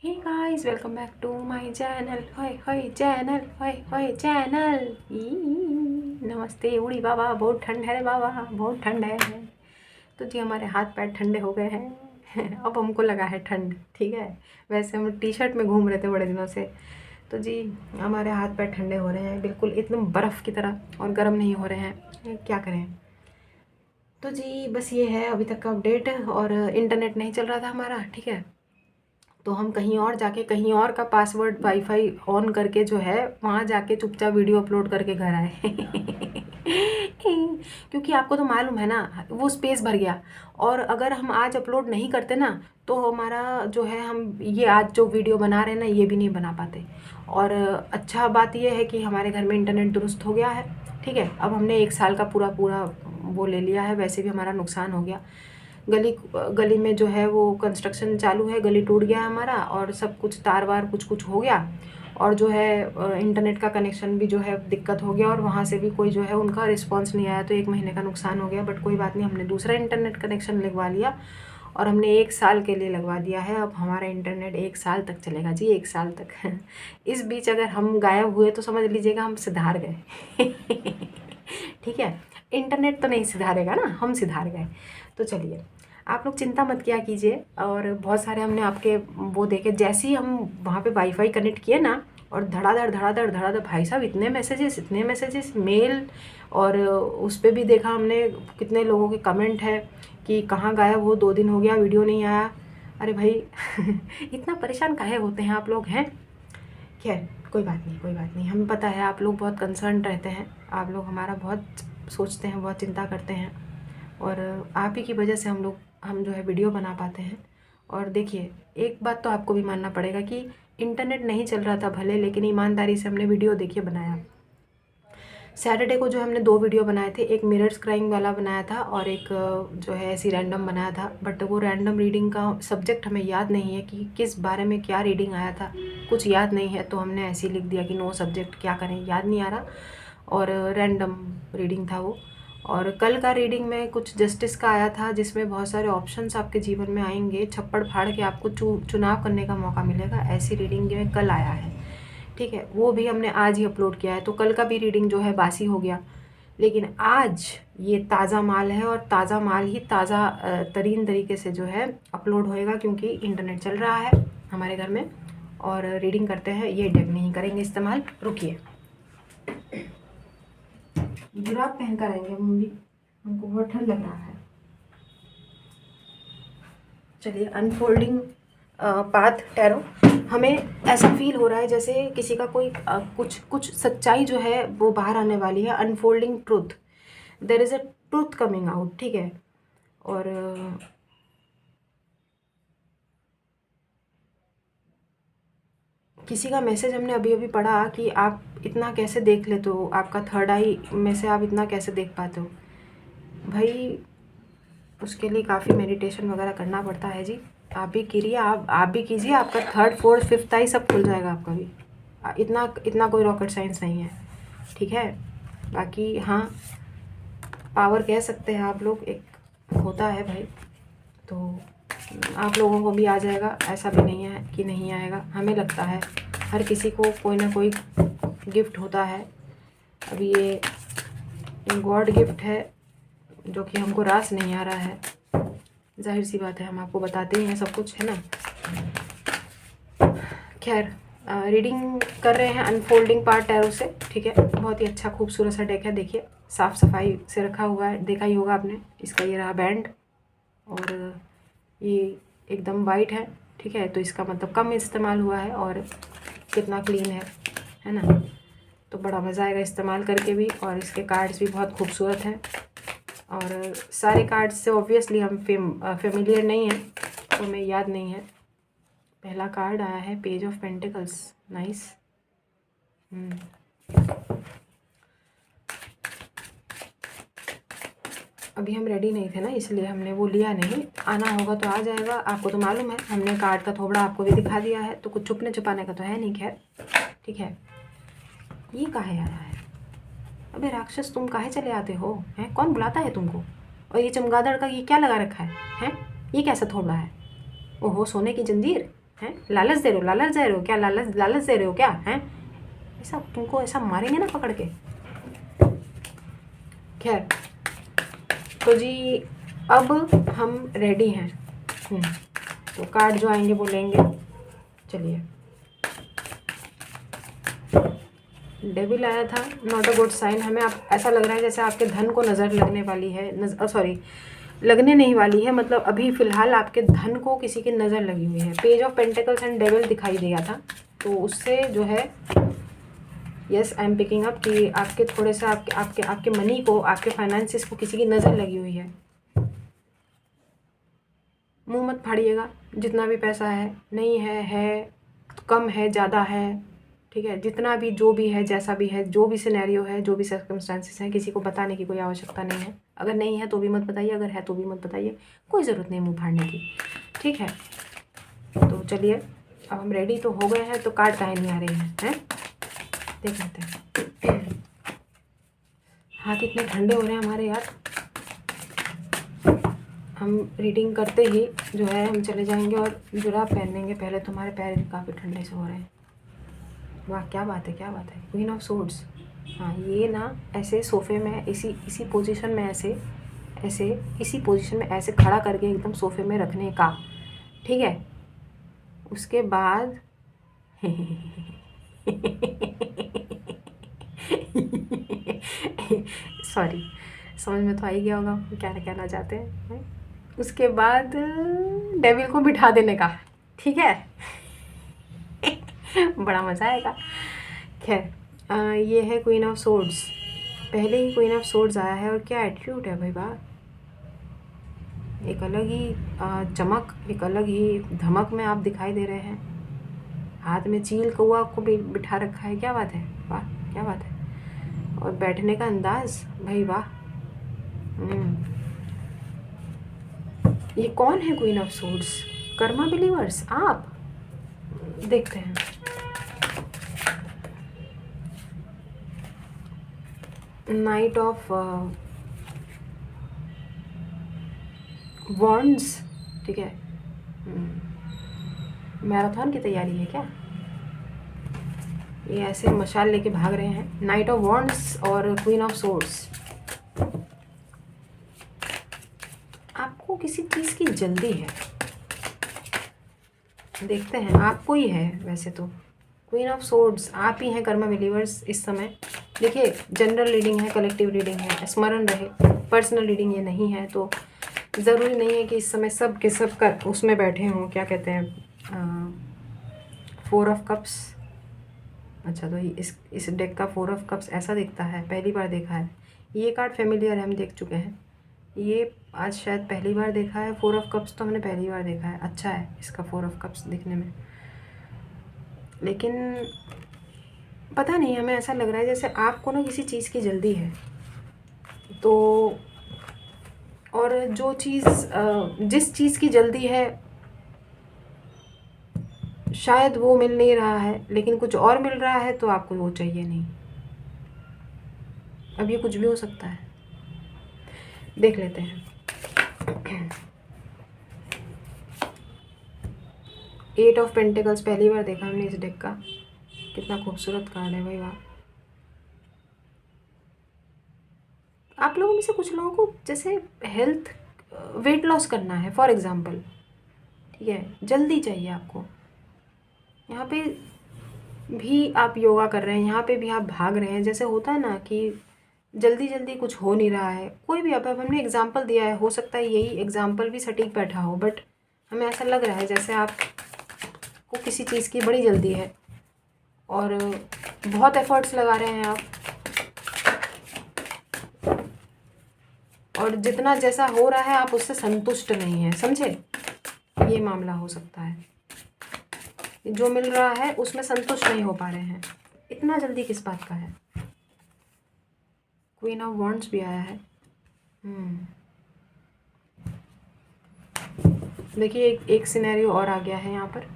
Hey guys, welcome back to my channel. होय होय channel, होय होय चैनल। नमस्ते उड़ी बाबा, बहुत ठंड है बाबा, बहुत ठंड है। तो जी हमारे हाथ पैर ठंडे हो गए हैं। अब हमको लगा है ठंड, ठीक है। वैसे हम टी शर्ट में घूम रहे थे बड़े दिनों से। तो जी हमारे हाथ पैर ठंडे हो रहे हैं बिल्कुल एकदम बर्फ़ की तरह, और गर्म नहीं हो रहे हैं। क्या करें। तो जी बस ये है अभी तक का अपडेट। और इंटरनेट नहीं चल रहा था हमारा, ठीक है। तो हम कहीं और जाके कहीं और का पासवर्ड वाईफाई ऑन करके जो है वहाँ जाके चुपचाप वीडियो अपलोड करके घर आए। क्योंकि आपको तो मालूम है ना, वो स्पेस भर गया। और अगर हम आज अपलोड नहीं करते ना, तो हमारा जो है, हम ये आज जो वीडियो बना रहे हैं ना, ये भी नहीं बना पाते। और अच्छा बात यह है कि हमारे घर में इंटरनेट दुरुस्त हो गया है, ठीक है। अब हमने 1 साल का पूरा पूरा वो ले लिया है। वैसे भी हमारा नुकसान हो गया। गली गली में जो है वो कंस्ट्रक्शन चालू है, गली टूट गया हमारा, और सब कुछ तार वार कुछ कुछ हो गया। और जो है इंटरनेट का कनेक्शन भी जो है दिक्कत हो गया, और वहाँ से भी कोई जो है उनका रिस्पांस नहीं आया। तो 1 महीने का नुकसान हो गया। बट कोई बात नहीं, हमने दूसरा इंटरनेट कनेक्शन लगवा लिया, और हमने 1 साल के लिए लगवा दिया है। अब हमारा इंटरनेट 1 साल तक चलेगा जी, 1 साल तक। इस बीच अगर हम गायब हुए तो समझ लीजिएगा हम सुधार गए। ठीक है। इंटरनेट तो नहीं सुधारेगा ना, हम सुधार गए। तो चलिए, आप लोग चिंता मत किया कीजिए। और बहुत सारे हमने आपके वो देखे, जैसे ही हम वहाँ पे वाईफाई कनेक्ट किए ना, और धड़ाधड़ धड़ाधड़ धड़ाधड़, भाई साहब इतने मैसेजेस मेल। और उस पर भी देखा हमने कितने लोगों के कमेंट है कि कहाँ गायब हो, 2 दिन हो गया वीडियो नहीं आया। अरे भाई, इतना परेशान काहे होते हैं आप लोग हैं। खैर, कोई बात नहीं, कोई बात नहीं। हमें पता है आप लोग बहुत कंसर्न रहते हैं, आप लोग हमारा बहुत सोचते हैं, बहुत चिंता करते हैं। और आप ही की वजह से हम जो है वीडियो बना पाते हैं। और देखिए, एक बात तो आपको भी मानना पड़ेगा कि इंटरनेट नहीं चल रहा था भले, लेकिन ईमानदारी से हमने वीडियो देखिए बनाया। सैटरडे को जो हमने 2 वीडियो बनाए थे, एक मिरर्स क्राइंग वाला बनाया था, और एक जो है ऐसी रैंडम बनाया था। बट वो रैंडम रीडिंग का सब्जेक्ट हमें याद नहीं है कि किस बारे में क्या रीडिंग आया था, कुछ याद नहीं है। तो हमने ऐसे ही लिख दिया कि नो सब्जेक्ट, क्या करें, याद नहीं आ रहा। और रैंडम रीडिंग था वो। और कल का रीडिंग में कुछ जस्टिस का आया था, जिसमें बहुत सारे ऑप्शंस आपके जीवन में आएंगे, छप्पड़ फाड़ के आपको चुनाव करने का मौका मिलेगा। ऐसी रीडिंग में कल आया है, ठीक है। वो भी हमने आज ही अपलोड किया है। तो कल का भी रीडिंग जो है बासी हो गया, लेकिन आज ये ताज़ा माल है, और ताज़ा माल ही ताज़ा तरीन तरीके से जो है अपलोड होएगा, क्योंकि इंटरनेट चल रहा है हमारे घर में। और रीडिंग करते हैं, ये डेग नहीं करेंगे इस्तेमाल। रुकिए, जुराब पहन कर आएंगे मम्मी, हमको बहुत ठंड लग रहा है। चलिए, अनफोल्डिंग पाथ टैरो। हमें ऐसा फील हो रहा है जैसे किसी का कोई कुछ कुछ सच्चाई जो है वो बाहर आने वाली है। Unfolding truth, there is a truth coming out, ठीक है। और किसी का मैसेज हमने अभी अभी पढ़ा कि आप इतना कैसे देख लेते हो, आपका थर्ड आई में से आप इतना कैसे देख पाते हो। भाई, उसके लिए काफ़ी मेडिटेशन वगैरह करना पड़ता है जी। आप भी कीजिए, आप भी कीजिए, आपका थर्ड फोर्थ फिफ्थ आई सब खुल जाएगा आपका भी। इतना इतना कोई रॉकेट साइंस नहीं है, ठीक है। बाकी हाँ, पावर कह सकते हैं आप लोग, एक होता है भाई। तो आप लोगों को भी आ जाएगा, ऐसा भी नहीं है कि नहीं आएगा। हमें लगता है हर किसी को कोई ना कोई गिफ्ट होता है। अभी ये गॉड गिफ्ट है, जो कि हमको रास नहीं आ रहा है। जाहिर सी बात है, हम आपको बताते ही हैं सब कुछ, है ना। खैर, रीडिंग कर रहे हैं अनफोल्डिंग पार्ट टैरो से, ठीक है। बहुत ही अच्छा खूबसूरत सा डेक है, देखिए साफ़ सफाई से रखा हुआ है, देखा ही होगा आपने। इसका ये रहा बैंड, और ये एकदम वाइट है, ठीक है। तो इसका मतलब कम इस्तेमाल हुआ है, और कितना क्लीन है ना। तो बड़ा मज़ा आएगा इस्तेमाल करके भी। और इसके कार्ड्स भी बहुत खूबसूरत हैं, और सारे कार्ड्स से ऑब्वियसली हम फेमिलियर नहीं हैं, तो हमें याद नहीं है। पहला कार्ड आया है पेज ऑफ पेंटिकल्स, नाइस। अभी हम रेडी नहीं थे ना, इसलिए हमने वो लिया नहीं। आना होगा तो आ जाएगा। आपको तो मालूम है, हमने कार्ड का थोबड़ा आपको भी दिखा दिया है, तो कुछ छुपने छुपाने का तो है नहीं। खैर, ठीक है। ये काहे आया है? अबे राक्षस, तुम काहे चले आते हो? हैं, कौन बुलाता है तुमको? और ये चमगादड़ का ये क्या लगा रखा है? हैं, ये कैसा थोबड़ा है? ओहो, सोने की जंजीर हैं? लालच दे रहे हो, लालच दे रहे हो क्या? लालच लालच दे रहे हो क्या? हैं? ऐसा तुमको ऐसा मारेंगे ना पकड़ के। खैर, तो जी अब हम रेडी हैं। तो कार्ड जो आएंगे वो लेंगे। चलिए, डेविल आया था, नॉट अ गुड साइन। हमें आप ऐसा लग रहा है जैसे आपके धन को नज़र लगने वाली है, सॉरी लगने नहीं वाली है, मतलब अभी फ़िलहाल आपके धन को किसी की नज़र लगी हुई है। Page of pentacles and devil दिखाई दिया था, तो उससे जो है yes I am picking up कि आपके थोड़े से आपके मनी को, आपके फाइनेंसिस को किसी की नज़र लगी हुई है। मुंह मत फाड़िएगा, जितना भी पैसा है, नहीं है कम है, ज़्यादा है, ठीक है, जितना भी जो भी है, जैसा भी है, जो भी सिनेरियो है, जो भी सर्कमस्टांसिस हैं, किसी को बताने की कोई आवश्यकता नहीं है। अगर नहीं है तो भी मत बताइए, अगर है तो भी मत बताइए, कोई ज़रूरत नहीं मुंह फाड़ने की, ठीक है। तो चलिए, अब हम रेडी तो हो गए हैं, तो कार्ड काहे नहीं आ रही हैं? देख लेते हैं। हाथ इतने ठंडे हो रहे हैं हमारे यार। हम रीडिंग करते ही जो है हम चले जाएंगे और जुराब पहन लेंगे। पहले तुम्हारे पैर काफ़ी ठंडे से हो रहे हैं। वाह, क्या बात है, क्या बात है। क्वीन ऑफ सोर्ड्स, हाँ, ये ना ऐसे सोफ़े में इसी पोजीशन में ऐसे इसी पोजीशन में ऐसे खड़ा करके एकदम सोफ़े में रखने का, ठीक है। उसके बाद सॉरी, समझ में तो आ ही गया होगा क्या कहना चाहते हैं। उसके बाद डेविल को बिठा देने का, ठीक है। बड़ा मज़ा आएगा। खैर, ये है क्वीन ऑफ सोर्ड्स। पहले ही क्वीन ऑफ सोर्ड्स आया है, और क्या एटीट्यूड है भाई, वाह। एक अलग ही चमक, एक अलग ही धमक में आप दिखाई दे रहे हैं। हाथ में चील कौआ को बिठा रखा है, क्या बात है, वाह क्या बात है। और बैठने का अंदाज भाई वाह। ये कौन है queen of swords? Karma believers, आप। देखते हैं। नाइट ऑफ वॉन्ड्स, ठीक है। मैराथन की तैयारी है क्या? ये ऐसे मशाल लेके भाग रहे हैं। नाइट ऑफ वॉन्ड्स और क्वीन ऑफ सोर्ड्स। आपको किसी चीज़ की जल्दी है, देखते हैं। आपको ही है वैसे तो। क्वीन ऑफ सोर्ड्स आप ही हैं कर्मा बिलीवर्स इस समय। देखिए, जनरल रीडिंग है, कलेक्टिव रीडिंग है, स्मरण रहे, पर्सनल रीडिंग ये नहीं है। तो ज़रूरी नहीं है कि इस समय सब के सब कर उसमें बैठे हों, क्या कहते हैं, 4 ऑफ कप्स। अच्छा, तो इस डेक का 4 ऑफ कप्स ऐसा दिखता है, पहली बार देखा है। ये कार्ड फेमिलियर है, हम देख चुके हैं। ये आज शायद पहली बार देखा है। 4 ऑफ कप्स तो हमने पहली बार देखा है। अच्छा है इसका 4 ऑफ कप्स दिखने में, लेकिन पता नहीं, हमें ऐसा लग रहा है जैसे आपको ना किसी चीज़ की जल्दी है। तो और जो चीज़ जिस चीज़ की जल्दी है शायद वो मिल नहीं रहा है, लेकिन कुछ और मिल रहा है, तो आपको वो चाहिए नहीं। अब ये कुछ भी हो सकता है, देख लेते हैं। 8 ऑफ पेंटिकल्स पहली बार देखा हमने इस डेक का। कितना खूबसूरत कार्ड है भाई, वाह। आप लोगों में से कुछ लोगों को जैसे हेल्थ, वेट लॉस करना है फॉर एग्ज़ाम्पल, ठीक है, जल्दी चाहिए आपको। यहाँ पे भी आप योगा कर रहे हैं, यहाँ पे भी आप भाग रहे हैं। जैसे होता है ना कि जल्दी जल्दी कुछ हो नहीं रहा है। कोई भी, अब हमने एग्जाम्पल दिया है, हो सकता है यही एग्जाम्पल भी सटीक बैठा हो, बट हमें ऐसा लग रहा है जैसे आपको किसी चीज़ की बड़ी जल्दी है और बहुत एफर्ट्स लगा रहे हैं आप, और जितना जैसा हो रहा है आप उससे संतुष्ट नहीं हैं, समझे? ये मामला हो सकता है। जो मिल रहा है उसमें संतुष्ट नहीं हो पा रहे हैं। इतना जल्दी किस बात का है? क्वीन ऑफ वॉन्ड्स भी आया है। देखिए, एक सिनेरियो और आ गया है यहाँ पर।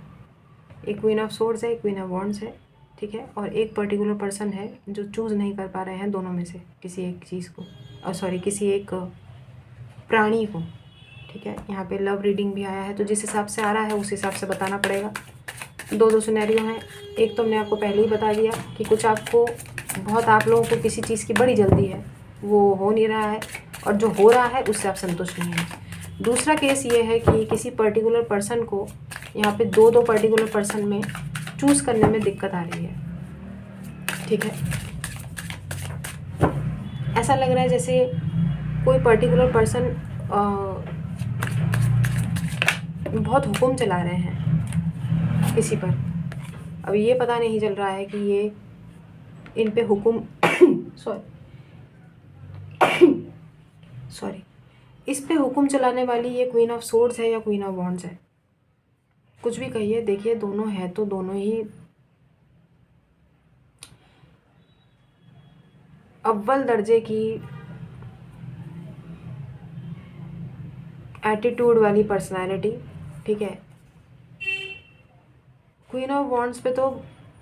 एक क्वीन ऑफ सोर्ड्स है, एक क्वीन ऑफ वॉन्ड्स है, ठीक है। और एक पर्टिकुलर पर्सन है जो चूज़ नहीं कर पा रहे हैं दोनों में से किसी एक चीज़ को, और सॉरी किसी एक प्राणी को, ठीक है। यहाँ पे लव रीडिंग भी आया है, तो जिस हिसाब से आ रहा है उस हिसाब से बताना पड़ेगा। दो दो सिनेरियो हैं। एक तो हमने आपको पहले ही बता दिया कि कुछ आपको बहुत, आप लोगों को किसी चीज़ की बड़ी जल्दी है, वो हो नहीं रहा है, और जो हो रहा है उससे आप संतुष्ट नहीं हैं। दूसरा केस ये है कि किसी पर्टिकुलर पर्सन को, यहाँ पे दो दो पर्टिकुलर पर्सन में चूज़ करने में दिक्कत आ रही है। ठीक है, ऐसा लग रहा है जैसे कोई पर्टिकुलर पर्सन बहुत हुक्म चला रहे हैं किसी पर। अब ये पता नहीं चल रहा है कि ये इन पे हुक्म सॉरी इस पे हुक्म चलाने वाली ये क्वीन ऑफ सोर्ड्स है या क्वीन ऑफ वॉन्ड्स है, कुछ भी कहिए। देखिए दोनों है तो दोनों ही अव्वल दर्जे की एटीट्यूड वाली पर्सनालिटी। ठीक है, क्वीन ऑफ वॉन्ड्स पे तो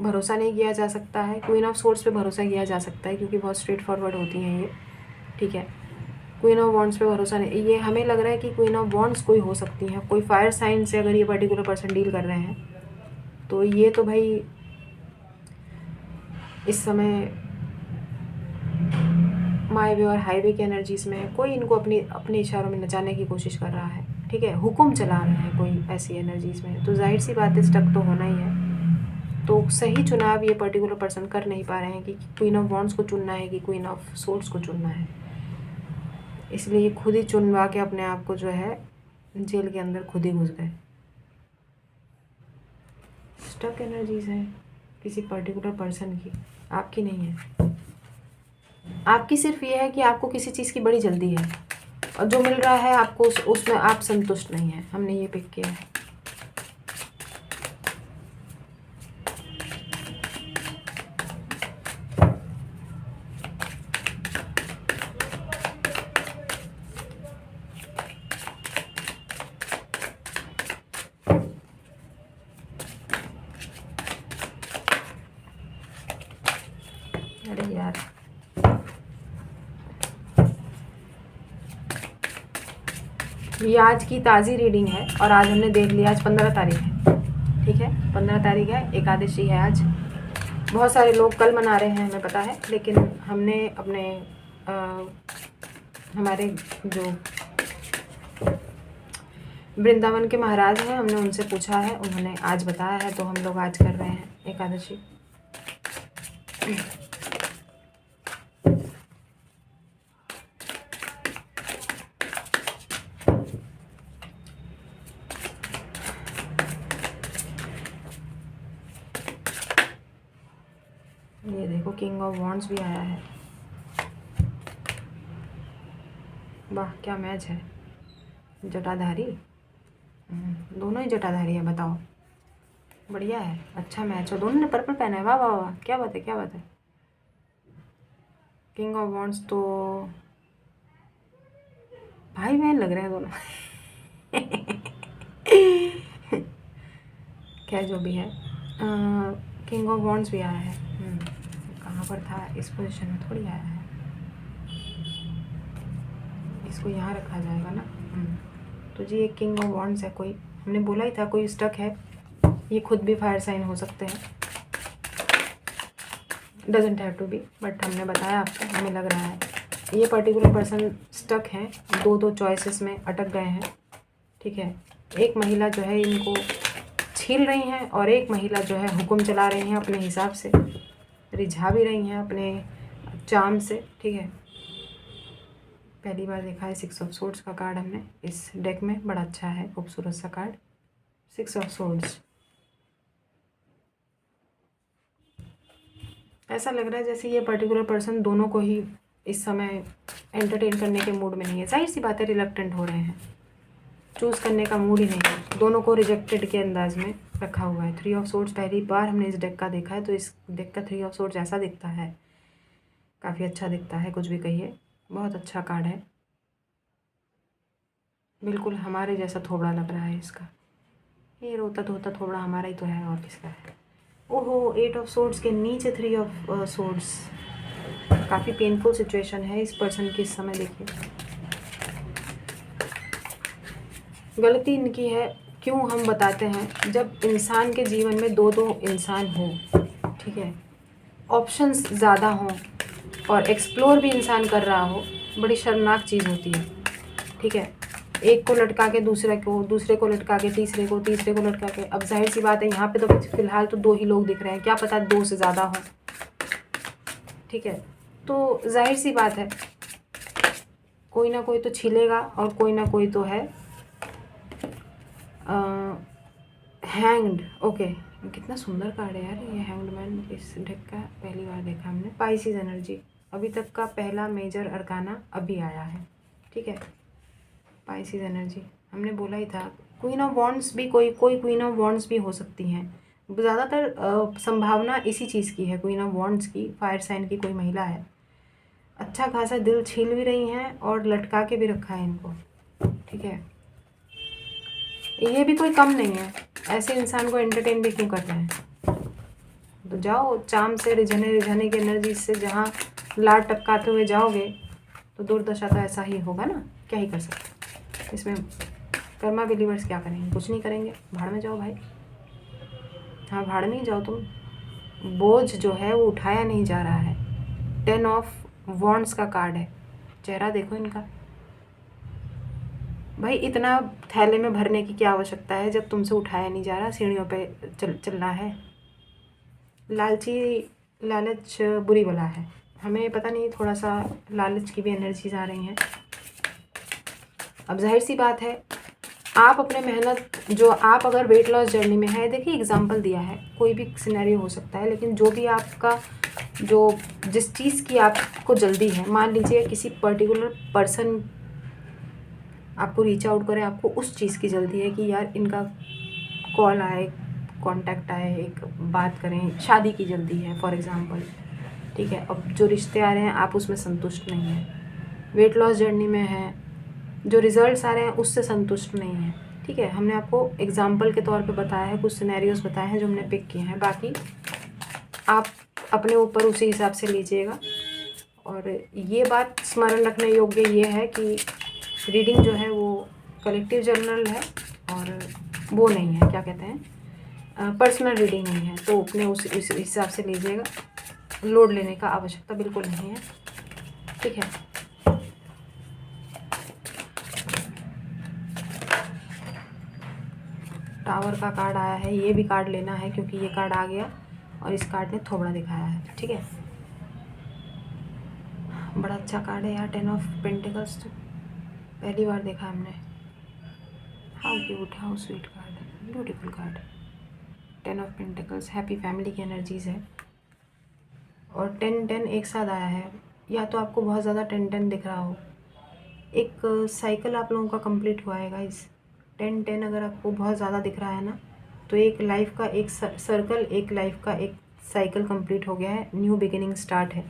भरोसा नहीं किया जा सकता है, क्वीन ऑफ सोर्ड्स पे भरोसा किया जा सकता है क्योंकि बहुत स्ट्रेट फॉरवर्ड होती हैं ये। ठीक है, क्वीन ऑफ वॉन्ड्स पे भरोसा नहीं। ये हमें लग रहा है कि क्वीन ऑफ वॉन्ड्स कोई हो सकती है, कोई फायर साइन से अगर ये पर्टिकुलर पर्सन डील कर रहे हैं तो ये तो भाई इस समय माई वे और हाईवे की एनर्जीज़ में कोई इनको अपने इशारों में नचाने की कोशिश कर रहा है। ठीक है, हुक्म चला रहे हैं कोई ऐसी एनर्जीज़ में, तो जाहिर सी बात है स्टक तो होना ही है। तो सही चुनाव ये पर्टिकुलर पर्सन कर नहीं पा रहे हैं कि क्वीन ऑफ वॉन्ड्स को चुनना है कि क्वीन ऑफ सोर्ड्स को चुनना है, इसलिए ये खुद ही चुनवा के अपने आप को जो है जेल के अंदर खुद ही घुस गए। स्टक एनर्जीज़ हैं किसी पर्टिकुलर पर्सन की, आपकी नहीं है। आपकी सिर्फ ये है कि आपको किसी चीज़ की बड़ी जल्दी है और जो मिल रहा है आपको उसमें आप संतुष्ट नहीं हैं। हमने ये पिक किया है। अरे यार, ये आज की ताज़ी रीडिंग है और आज हमने देख लिया, आज 15 तारीख है। ठीक है, 15 तारीख है, एकादशी है आज। बहुत सारे लोग कल मना रहे हैं हमें पता है, लेकिन हमने अपने हमारे जो वृंदावन के महाराज हैं हमने उनसे पूछा है, उन्होंने आज बताया है, तो हम लोग आज कर रहे हैं एकादशी। ये देखो किंग ऑफ वॉन्ड्स भी आया है। वाह क्या मैच है, जटाधारी, दोनों ही जटाधारी है। बताओ, बढ़िया है, अच्छा मैच है। दोनों ने पर्पल पहना है, वाह वाह वाह, क्या बात है क्या बात है। किंग ऑफ वॉन्ड्स तो भाई बहन लग रहे हैं दोनों क्या जो भी है, किंग ऑफ वॉन्ड्स भी आया है। कहाँ पर था, इस पोजीशन में थोड़ी आया है, इसको यहाँ रखा जाएगा ना। तो जी एक किंग ऑफ वॉन्ड्स है, कोई हमने बोला ही था कोई स्टक है। ये खुद भी फायर साइन हो सकते हैं, doesn't have to be, but हमने बताया आपको, हमें लग रहा है ये पर्टिकुलर पर्सन स्टक हैं, दो दो चॉइसेस में अटक गए हैं। ठीक है, एक महिला जो है इनको छील रही हैं और एक महिला जो है हुक्म चला रही हैं अपने हिसाब से, रिझा भी रही हैं अपने चार्म से। ठीक है, पहली बार देखा है 6 ऑफ सोर्ड्स का कार्ड हमने इस डेक में, बड़ा अच्छा है, खूबसूरत सा कार्ड 6 ऑफ सोर्ड्स। ऐसा लग रहा है जैसे ये पर्टिकुलर पर्सन दोनों को ही इस समय एंटरटेन करने के मूड में नहीं है। जाहिर सी बात है, रिलक्टेंट हो रहे हैं, चूज़ करने का मूड ही नहीं है, दोनों को रिजेक्टेड के अंदाज में रखा हुआ है। 3 ऑफ सोर्ड्स पहली बार हमने इस डेक का देखा है, तो इस डेक का 3 ऑफ सोर्ड्स ऐसा दिखता है, काफ़ी अच्छा दिखता है, कुछ भी कहिए, बहुत अच्छा कार्ड है। बिल्कुल हमारे जैसा थोबड़ा लग रहा है इसका, ये रोता धोता थोबड़ा हमारा ही तो है, और किसका है। ओहो, 8 ऑफ सोर्ड्स के नीचे 3 ऑफ सोर्ड्स, काफ़ी पेनफुल सिचुएशन है इस पर्सन की इस समय। देखिए गलती इनकी है क्यों हम बताते हैं, जब इंसान के जीवन में दो दो इंसान हो, ठीक है, ऑप्शंस ज़्यादा हों और एक्सप्लोर भी इंसान कर रहा हो, बड़ी शर्मनाक चीज़ होती है, ठीक है। एक को लटका के दूसरे को लटका के तीसरे को लटका के, अब जाहिर सी बात है यहाँ पे तो फ़िलहाल तो 2 ही लोग दिख रहे हैं, क्या पता 2 से ज़्यादा हों, ठीक है। तो जाहिर सी बात है कोई ना कोई तो छिलेगा और कोई ना कोई तो है हैंग्ड। ओके, कितना सुंदर कार्ड है यार ये हैंग्ड मैन। इस डेक का पहली बार देखा हमने। पाइसिस एनर्जी, अभी तक का पहला मेजर अरकाना अभी आया है, ठीक है। पाइसिस एनर्जी हमने बोला ही था। क्वीन ऑफ वॉन्ड्स भी कोई क्वीन ऑफ वॉन्ड्स भी हो सकती हैं, ज़्यादातर संभावना इसी चीज़ की है, क्वीन ऑफ वॉन्ड्स की, फायर साइन की कोई महिला है। अच्छा खासा दिल छील भी रही हैं और लटका के भी रखा है इनको, ठीक है। ये भी कोई कम नहीं है, ऐसे इंसान को एंटरटेन भी क्यों कर रहे हैं। तो जाओ चाम से रिझाने की एनर्जी से जहाँ लाड टपकाते हुए जाओगे तो दुर्दशा तो ऐसा ही होगा ना, क्या ही कर सकते। इसमें कर्मा बिलीवर्स क्या करेंगे, कुछ नहीं करेंगे, भाड़ में जाओ भाई। हाँ, भाड़ में ही जाओ तुम। बोझ जो है वो उठाया नहीं जा रहा है। 10 ऑफ वॉन्ड्स का कार्ड है, चेहरा देखो इनका। भाई इतना थैले में भरने की क्या आवश्यकता है जब तुमसे उठाया नहीं जा रहा, सीढ़ियों पे चलना है। लालच बुरी बला है, हमें पता नहीं, थोड़ा सा लालच की भी एनर्जीज आ रही हैं। अब जाहिर सी बात है आप अपने मेहनत जो आप अगर वेट लॉस जर्नी में है, देखिए एग्जांपल दिया है, कोई भी सिनेरियो हो सकता है, लेकिन जो भी आपका जिस चीज़ की आपको जल्दी है, मान लीजिए किसी पर्टिकुलर पर्सन आपको रीच आउट करे, आपको उस चीज़ की जल्दी है कि यार इनका कॉल आए, कांटेक्ट आए, एक बात करें, शादी की जल्दी है फॉर एग्ज़ाम्पल, ठीक है। अब जो रिश्ते आ रहे हैं आप उसमें संतुष्ट नहीं हैं, वेट लॉस जर्नी में है, जो रिज़ल्ट्स आ रहे हैं उससे संतुष्ट नहीं है, ठीक है। हमने आपको एग्ज़ाम्पल के तौर पे बताया है, कुछ सिनेरियोस बताए हैं जो हमने पिक किए हैं, बाकी आप अपने ऊपर उसी हिसाब से लीजिएगा। और ये बात स्मरण रखने योग्य ये है कि रीडिंग जो है वो कलेक्टिव जर्नल है और वो नहीं है, क्या कहते हैं, पर्सनल रीडिंग नहीं है, तो अपने उस हिसाब से लीजिएगा, लोड लेने का आवश्यकता बिल्कुल नहीं है, ठीक है। टावर का कार्ड आया है, ये भी कार्ड लेना है क्योंकि ये कार्ड आ गया और इस कार्ड ने थोबड़ा दिखाया है, ठीक है। बड़ा अच्छा कार्ड है यार, 10 ऑफ पेंटिकल्स, पहली बार देखा हमने। How cute, how sweet card है, beautiful card. 10 of pentacles happy family की एनर्जीज़ है और 10-10 एक साथ आया है। या तो आपको बहुत ज़्यादा 10-10 दिख रहा हो, एक साइकिल आप लोगों का कंप्लीट हुआ है गाइस। 10-10 अगर आपको बहुत ज़्यादा दिख रहा है ना, तो एक लाइफ का एक सर्कल, एक लाइफ का एक साइकिल कंप्लीट हो गया है, न्यू बिगिनिंग स्टार्ट है।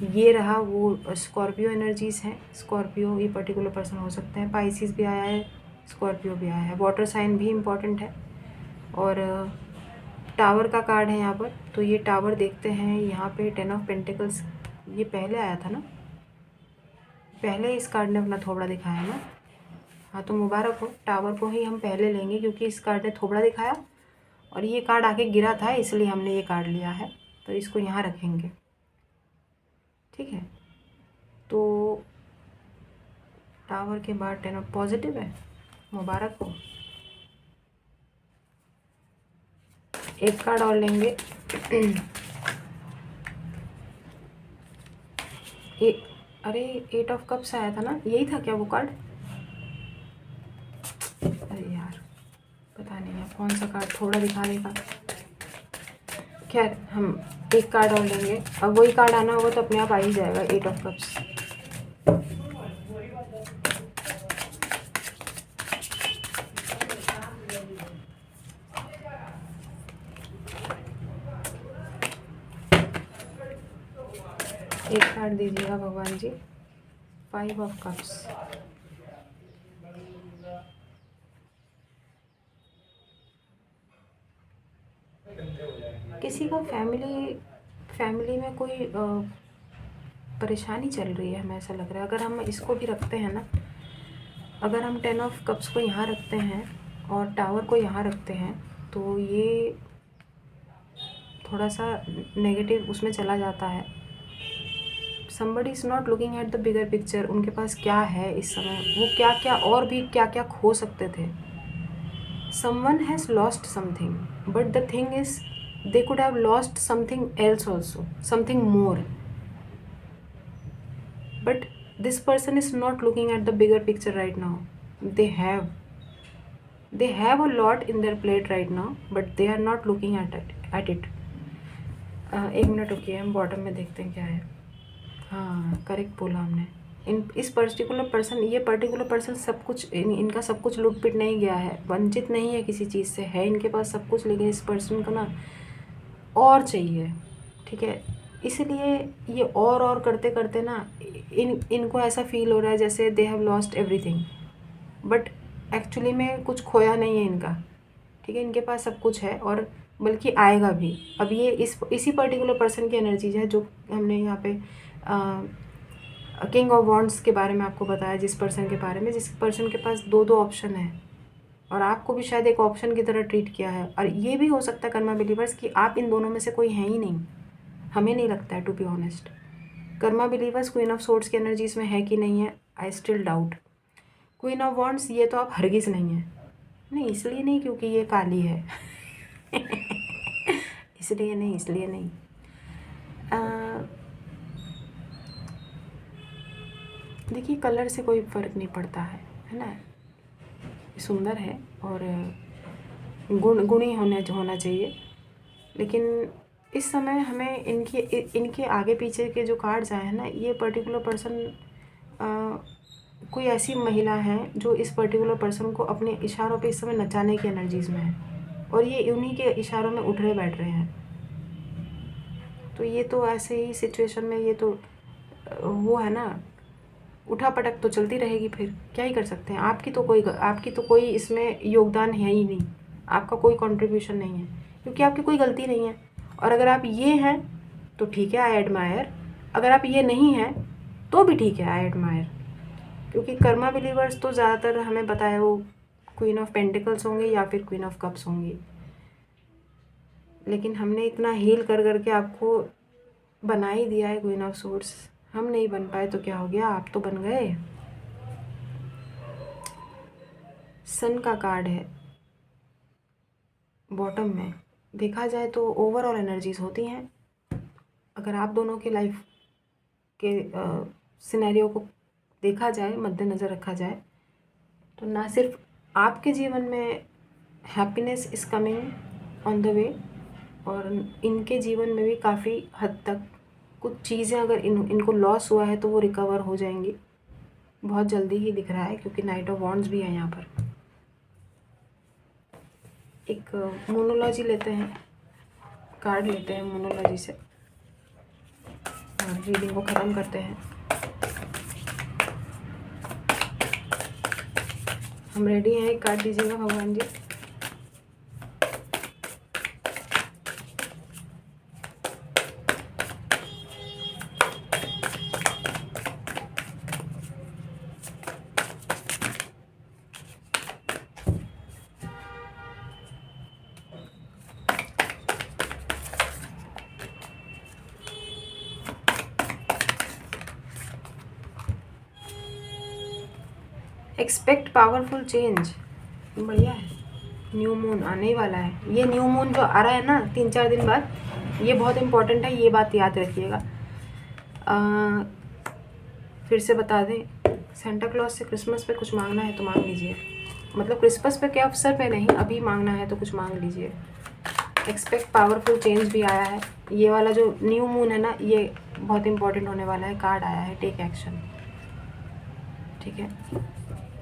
ये रहा वो स्कॉर्पियो एनर्जीज़ हैं। स्कॉर्पियो ये पर्टिकुलर पर्सन हो सकते हैं, पाइसिस भी आया है, स्कॉर्पियो भी आया है, वाटर साइन भी इम्पॉर्टेंट है। और टावर का कार्ड है यहाँ पर, तो ये टावर देखते हैं यहाँ पे 10 ऑफ पेंटिकल्स, ये पहले आया था ना, पहले इस कार्ड ने अपना थोबड़ा दिखाया ना। हाँ तो मुबारक हो, टावर को ही हम पहले लेंगे क्योंकि इस कार्ड ने थोबड़ा दिखाया और ये कार्ड आके गिरा था, इसलिए हमने ये कार्ड लिया है, तो इसको यहाँ रखेंगे, ठीक है। तो टावर के बाद 10 ऑफ पॉजिटिव है, मुबारक हो। एक कार्ड और लेंगे। अरे 8 ऑफ कप्स आया था ना, यही था क्या वो कार्ड? अरे यार पता नहीं है कौन सा कार्ड थोड़ा दिखा देगा। खैर हम एक कार्ड और लेंगे, अब वही कार्ड आना होगा तो अपने आप आ ही जाएगा, 8 ऑफ कप्स। एक कार्ड दीजिएगा भगवान जी, 5 ऑफ कप्स। किसी का फैमिली में कोई परेशानी चल रही है, हमें ऐसा लग रहा है। अगर हम इसको भी रखते हैं ना, अगर हम 10 ऑफ कप्स को यहाँ रखते हैं और टावर को यहाँ रखते हैं तो ये थोड़ा सा नेगेटिव उसमें चला जाता है। somebody is not looking at the bigger picture। उनके पास क्या है इस समय, वो क्या क्या और भी क्या क्या खो सकते थे। someone has lost something but the thing is they could have lost something else also, something more, but this person is not looking at the bigger picture right now। they have a lot in their plate right now but they are not looking at it। एक minute रुकिए, हम bottom में देखते हैं क्या है। हाँ, correct बोला हमने। इस पर्टिकुलर पर्सन, ये पर्टिकुलर पर्सन सब कुछ इनका सब कुछ लूट पिट नहीं गया है, वंचित नहीं है किसी चीज़ से, है इनके पास सब कुछ, लेकिन इस पर्सन को ना और चाहिए। ठीक है, इसलिए ये और करते करते ना इनको ऐसा फील हो रहा है जैसे they have lost everything, but actually में कुछ खोया नहीं है इनका। ठीक है, इनके पास सब कुछ है और बल्कि आएगा भी। अब ये इसी पर्टिकुलर पर्सन की एनर्जीज है जो हमने यहाँ पे किंग ऑफ वॉन्ड्स के बारे में आपको बताया, जिस पर्सन के बारे में, जिस पर्सन के पास दो ऑप्शन है और आपको भी शायद एक ऑप्शन की तरह ट्रीट किया है। और ये भी हो सकता है कर्मा बिलीवर्स कि आप इन दोनों में से कोई है ही नहीं, हमें नहीं लगता है to be honest. Karma believers queen of swords की एनर्जीज में है कि नहीं है, I still doubt. Queen of wands ये तो आप हरगिज़ नहीं है, नहीं इसलिए नहीं क्योंकि ये काली है इसलिए नहीं। देखिए, कलर से कोई फ़र्क नहीं पड़ता है ना, सुंदर है और गुणी होना चाहिए। लेकिन इस समय हमें इनके आगे पीछे के जो कार्ड्स आए हैं ना, ये पर्टिकुलर पर्सन कोई ऐसी महिला है जो इस पर्टिकुलर पर्सन को अपने इशारों पे इस समय नचाने की एनर्जीज़ में है और ये उन्हीं के इशारों में उठ रहे बैठ रहे हैं। तो ये तो ऐसे ही सिचुएशन में ये तो वो है ना, उठा पटक तो चलती रहेगी, फिर क्या ही कर सकते हैं। आपकी तो कोई इसमें योगदान है ही नहीं, आपका कोई कंट्रीब्यूशन नहीं है क्योंकि आपकी कोई गलती नहीं है। और अगर आप ये हैं तो ठीक है, आई एडमायर। अगर आप ये नहीं हैं तो भी ठीक है, आई एडमायर। क्योंकि कर्मा बिलीवर्स तो ज़्यादातर हमें पता है वो क्वीन ऑफ पेंटिकल्स होंगे या फिर क्वीन ऑफ कप्स होंगी। लेकिन हमने इतना हील कर के आपको बना ही दिया है क्वीन ऑफ सोर्ड्स। हम नहीं बन पाए तो क्या हो गया, आप तो बन गए। सन का कार्ड है बॉटम में। देखा जाए तो ओवरऑल एनर्जीज होती हैं। अगर आप दोनों के लाइफ के सिनेरियो को देखा जाए, मद्देनज़र रखा जाए, तो ना सिर्फ आपके जीवन में happiness is coming on the way, और इनके जीवन में भी काफ़ी हद तक कुछ चीज़ें अगर इनको लॉस हुआ है तो वो रिकवर हो जाएंगी बहुत जल्दी ही, दिख रहा है क्योंकि नाइट ऑफ वॉन्ड्स भी है यहाँ पर। एक मोनोलॉजी लेते हैं, कार्ड लेते हैं मोनोलॉजी से और रीडिंग को ख़त्म करते हैं। हम रेडी हैं, एक कार्ड दीजिएगा भगवान जी। एक्सपेक्ट पावरफुल चेंज, बढ़िया है। न्यू मून आने ही वाला है। ये न्यू मून जो आ रहा है ना 3-4 दिन बाद, ये बहुत इम्पोर्टेंट है, ये बात याद रखिएगा। फिर से बता दें, सेंटा क्लॉज से क्रिसमस पे कुछ मांगना है तो मांग लीजिए, मतलब क्रिसमस पे क्या अवसर पे नहीं, अभी मांगना है तो कुछ मांग लीजिए। एक्सपेक्ट पावरफुल चेंज भी आया है। ये वाला जो न्यू मून है ना, ये बहुत इम्पोर्टेंट होने वाला है। कार्ड आया है टेक एक्शन, ठीक है,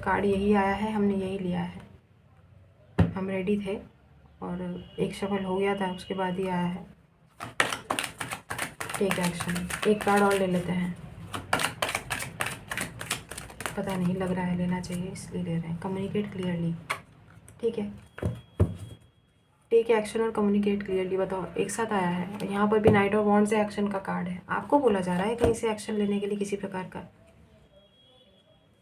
कार्ड यही आया है, हमने यही लिया है, हम रेडी थे और एक शफल हो गया था, उसके बाद ही आया है टेक एक्शन। एक कार्ड और ले लेते हैं, पता नहीं लग रहा है लेना चाहिए इसलिए ले रहे हैं। कम्युनिकेट क्लियरली, ठीक है, टेक एक्शन और कम्युनिकेट क्लियरली, बताओ एक साथ आया है। यहाँ पर भी नाइट ऑफ वॉन्ड्स से एक्शन का कार्ड है। आपको बोला जा रहा है कहीं से एक्शन लेने के लिए किसी प्रकार का।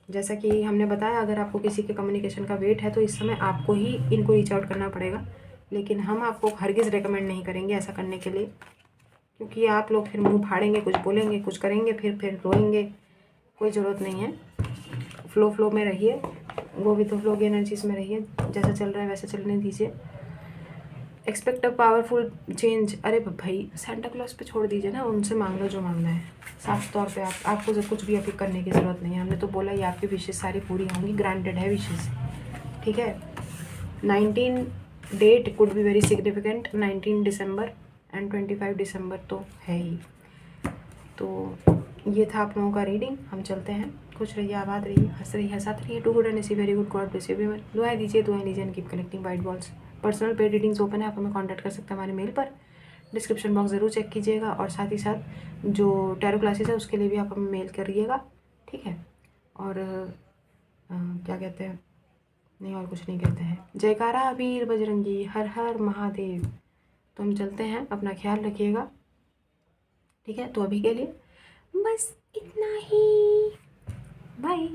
जैसा कि हमने बताया, अगर आपको किसी के कम्युनिकेशन का वेट है तो इस समय आपको ही इनको रीच आउट करना पड़ेगा, लेकिन हम आपको हरगिज़ रेकमेंड नहीं करेंगे ऐसा करने के लिए, क्योंकि आप लोग फिर मुंह फाड़ेंगे, कुछ बोलेंगे, कुछ करेंगे, फिर रोएंगे। कोई ज़रूरत नहीं है। फ्लो में रहिए, वो भी तो फ्लो की एनर्जीज में रहिए, जैसा चल रहा है वैसा चलने दीजिए। Expect a powerful change. अरे भाई सेंटा क्लॉज पे छोड़ दीजिए ना, उनसे मांग लो जो मांगना है। साफ तौर पे आपको जो कुछ भी अभी करने की ज़रूरत नहीं है। हमने तो बोला ही आपकी विशेष सारी पूरी होंगी, ग्रांटेड है विशेष, ठीक है। 19 date could be very significant, 19 December and 25 December तो है ही। तो ये था आप लोगों का रीडिंग। हम चलते हैं। खुश रहिए, आबाद रहिए, हंस रहिए, हंसाते रहिए। Too good and see very good, God bless everyone. दुआएं दीजिए, दुआएं लीजिए and keep collecting white balls. Personal paid readings open है, आप हमें कांटेक्ट कर सकते हैं हमारे मेल पर। डिस्क्रिप्शन बॉक्स ज़रूर चेक कीजिएगा, और साथ ही साथ जो टैरो क्लासेस है उसके लिए भी आप हमें मेल करिएगा, ठीक है। और क्या कहते हैं, नहीं और कुछ नहीं कहते हैं। जयकारा वीर बजरंगी, हर हर महादेव। तो हम चलते हैं, अपना ख्याल रखिएगा, ठीक है। तो अभी के लिए बस इतना ही, बाय।